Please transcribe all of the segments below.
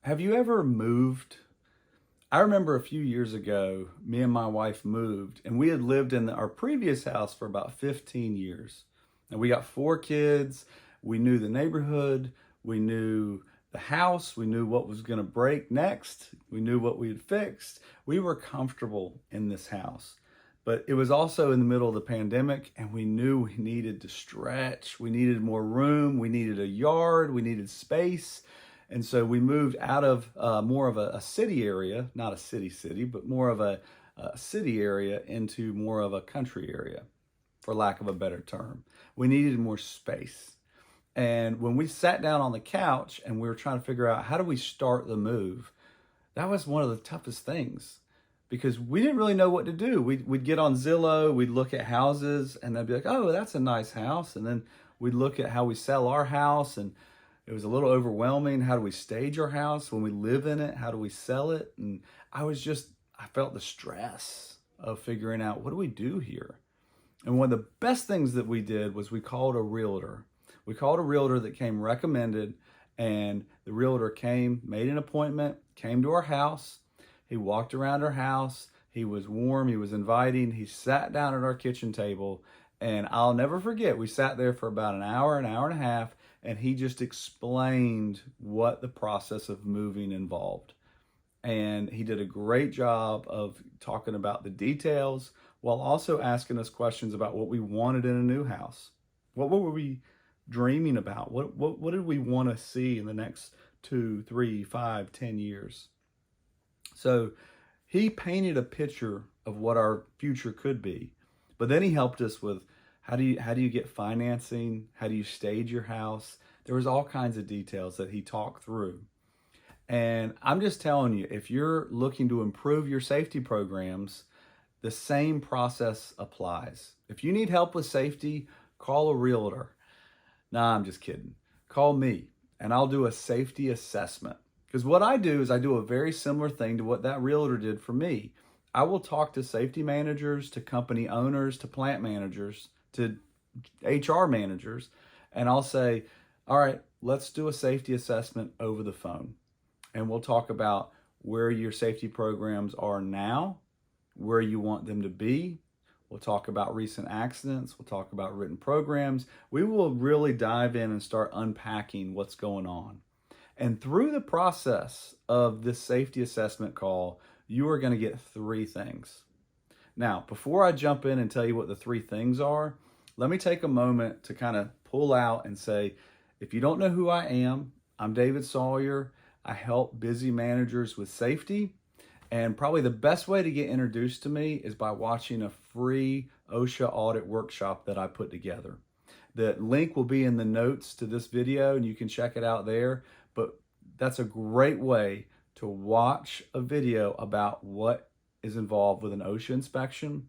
Have you ever moved? I remember a few years ago, me and my wife moved, and we had lived in our previous house for about 15 years. And we got four kids. We knew the neighborhood. We knew the house. We knew what was going to break next. We knew what we had fixed. We were comfortable in this house. But it was also in the middle of the pandemic, and we knew we needed to stretch. We needed more room. We needed a yard. We needed space. And so we moved out of more of a city area, not a city, but more of a city area into more of a country area, for lack of a better term. We needed more space. And when we sat down on the couch and we were trying to figure out how do we start the move, that was one of the toughest things because we didn't really know what to do. We'd get on Zillow, we'd look at houses, and they'd be like, oh, that's a nice house. And then we'd look at how we sell our house, and it was a little overwhelming. How do we stage our house when we live in it? How do we sell it? And I felt the stress of figuring out what do we do here? And one of the best things that we did was we called a realtor. We called a realtor that came recommended, and the realtor came, made an appointment, came to our house. He walked around our house. He was warm. He was inviting. He sat down at our kitchen table, and I'll never forget, we sat there for about an hour and a half, and he just explained what the process of moving involved. And he did a great job of talking about the details while also asking us questions about what we wanted in a new house. What were we dreaming about? What did we want to see in the next 2, 3, 5, 10 years? So he painted a picture of what our future could be, but then he helped us with how do you get financing? How do you stage your house? There was all kinds of details that he talked through. And I'm just telling you, if you're looking to improve your safety programs, the same process applies. If you need help with safety, call a realtor. Nah, I'm just kidding. Call me and I'll do a safety assessment. Because what I do is I do a very similar thing to what that realtor did for me. I will talk to safety managers, to company owners, to plant managers, to HR managers, and I'll say, all right, let's do a safety assessment over the phone. And we'll talk about where your safety programs are now, where you want them to be. We'll talk about recent accidents. We'll talk about written programs. We will really dive in and start unpacking what's going on. And through the process of this safety assessment call, you are going to get three things. Now, before I jump in and tell you what the three things are, let me take a moment to kind of pull out and say, if you don't know who I am, I'm David Sawyer. I help busy managers with safety. And probably the best way to get introduced to me is by watching a free OSHA audit workshop that I put together. The link will be in the notes to this video and you can check it out there. But that's a great way to watch a video about what is involved with an OSHA inspection,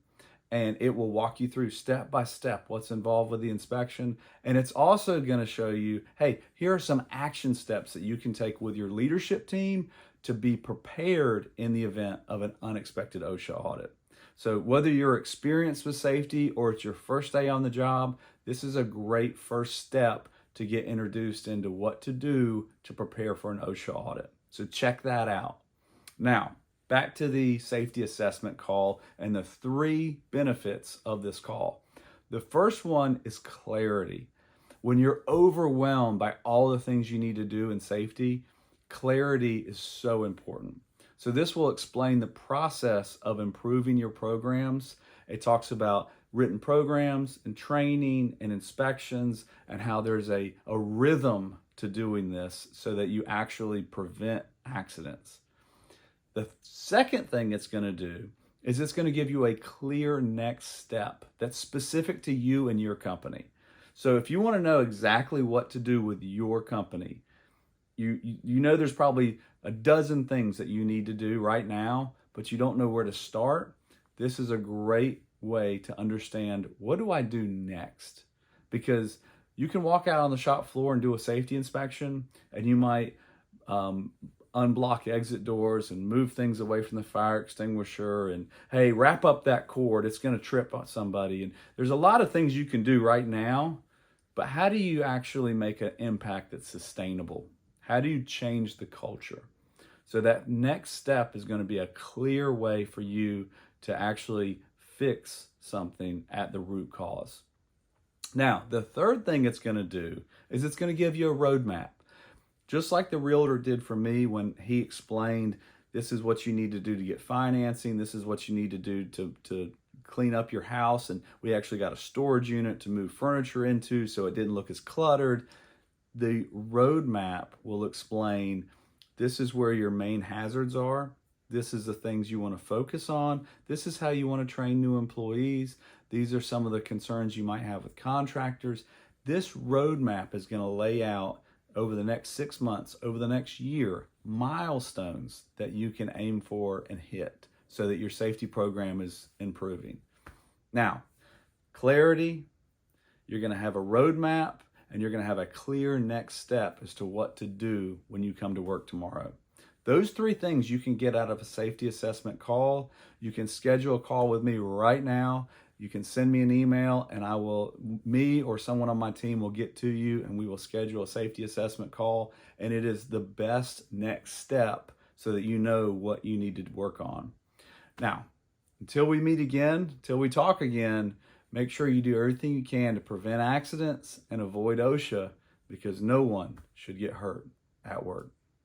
and it will walk you through step by step what's involved with the inspection. And it's also going to show you, hey, here are some action steps that you can take with your leadership team to be prepared in the event of an unexpected OSHA audit. So whether you're experienced with safety or it's your first day on the job, this is a great first step to get introduced into what to do to prepare for an OSHA audit. So check that out. Now, back to the safety assessment call and the three benefits of this call. The first one is clarity. When you're overwhelmed by all the things you need to do in safety, clarity is so important. So this will explain the process of improving your programs. It talks about written programs and training and inspections and how there's a rhythm to doing this so that you actually prevent accidents. The second thing it's going to do is it's going to give you a clear next step that's specific to you and your company. So if you want to know exactly what to do with your company, you know there's probably a dozen things that you need to do right now, but you don't know where to start. This is a great way to understand, what do I do next? Because you can walk out on the shop floor and do a safety inspection, and you might unblock exit doors and move things away from the fire extinguisher and, hey, wrap up that cord, it's going to trip on somebody. And there's a lot of things you can do right now, but how do you actually make an impact that's sustainable? How do you change the culture? So that next step is going to be a clear way for you to actually fix something at the root cause. Now, the third thing it's going to do is it's going to give you a roadmap. Just like the realtor did for me when he explained, this is what you need to do to get financing, this is what you need to do to clean up your house, and we actually got a storage unit to move furniture into so it didn't look as cluttered. The roadmap will explain, this is where your main hazards are, this is the things you want to focus on, this is how you want to train new employees, these are some of the concerns you might have with contractors. This roadmap is going to lay out over the next 6 months, over the next year, milestones that you can aim for and hit so that your safety program is improving. Now, clarity, you're going to have a roadmap, and you're going to have a clear next step as to what to do when you come to work tomorrow. Those three things you can get out of a safety assessment call. You can schedule a call with me right now. You can send me an email, and me or someone on my team will get to you, and we will schedule a safety assessment call. And it is the best next step so that you know what you need to work on. Now, until we meet again, until we talk again, make sure you do everything you can to prevent accidents and avoid OSHA, because no one should get hurt at work.